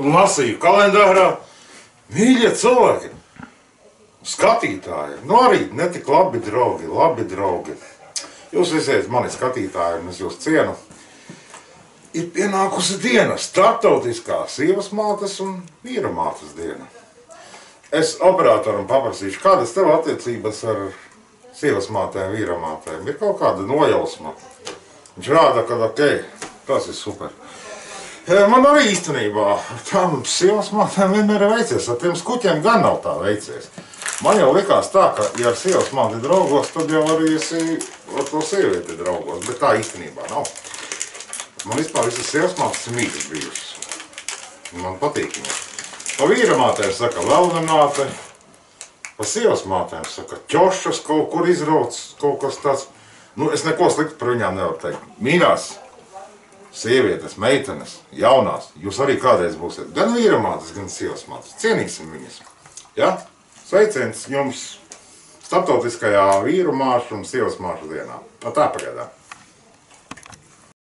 un lasīju kalendārā, mīļie cilvēki, skatītāji, nu arī netik labi draugi. Jūs visi esat mani skatītāji, un es jūs cienu. Ir pienākusi diena, starptautiskā sievas mātes un vīra mātes diena. Es operatoram paprasīšu, kādas tev attiecības ar sievas mātēm, vīra mātēm? Ir kaut kāda nojausma. Viņš rāda, ka ok, tas ir super. Man arī īstenībā tām sievas mātēm vienmēr ir veicies, ar tiem skuķiem gan nav tā veicies. Man jau likās tā, ka, ja ar sievas māti draugos, tad jau arī esi ar to sievieti draugos, bet tā īstenībā nav. Man vispār visas sievas mātes ir mīļas bijušas. Man patīk viņas. Pa vīra mātēm saka velna māte, pa sievas mātēm saka ķošas kaut kur izrauc, kaut kas tāds. Nu, es neko sliktu par viņām nevaru teikt. Mīļās sievietes, meitenes, jaunās, jūs arī kādreiz būsiet gan vīra mātes, gan sievas mātes. Cienīsim viņas. Ja? Sveiciens jums starptautiskajā vīru māšu un sievas māšu dienā. Tā pagaidām.